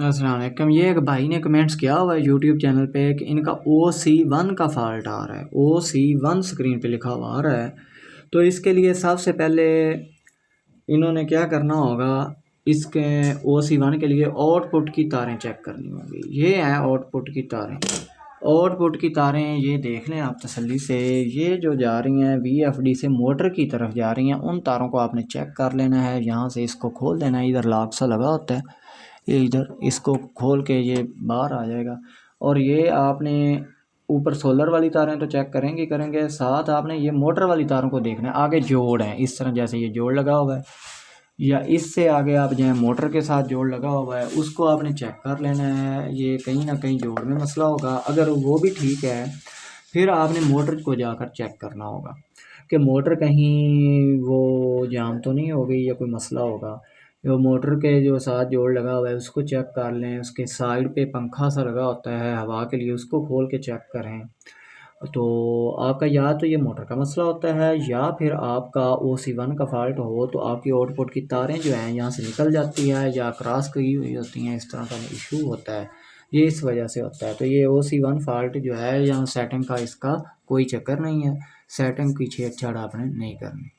अस्सलाम वालेकुम। ये एक भाई ने कमेंट्स किया हुआ है यूट्यूब चैनल पे कि इनका OC1 का फॉल्ट आ रहा है। OC1 स्क्रीन पे लिखा हुआ आ रहा है। तो इसके लिए सबसे पहले इन्होंने क्या करना होगा, इसके OC1 के लिए आउटपुट की तारें चेक करनी होगी। ये हैं आउटपुट की तारें। आउटपुट की तारें ये देख लें आप तसल्ली से, ये जो जा रही हैं VFD से मोटर की तरफ जा रही हैं, उन तारों को आपने चेक कर लेना है। यहाँ से इसको खोल देना है, इधर लॉक सा लगा होता है, ये इधर इसको खोल के ये बाहर आ जाएगा। और ये आपने ऊपर सोलर वाली तारें तो चेक करेंगे, साथ आपने ये मोटर वाली तारों को देखना है। आगे जोड़ है इस तरह, जैसे ये जोड़ लगा हुआ है, या इससे आगे आप जो है मोटर के साथ जोड़ लगा हुआ है उसको आपने चेक कर लेना है। ये कहीं ना कहीं जोड़ में मसला होगा। अगर वो भी ठीक है फिर आपने मोटर को जाकर चेक करना होगा कि मोटर कहीं वो जाम तो नहीं हो गई या कोई मसला होगा। जो मोटर के जो साथ जोड़ लगा हुआ है उसको चेक कर लें। उसके साइड पे पंखा सा लगा होता है हवा के लिए, उसको खोल के चेक करें। तो आपका या तो ये मोटर का मसला होता है या फिर आपका OC1 का फॉल्ट हो, तो आपकी आउटपुट की तारें जो हैं यहाँ से निकल जाती है या क्रॉस की हुई होती हैं, इस तरह का इशू होता है। ये इस वजह से होता है। तो ये OC1 फॉल्ट जो है यहाँ सेटिंग का इसका कोई चक्कर नहीं है, सेटिंग की छेड़छाड़ आपने नहीं करनी।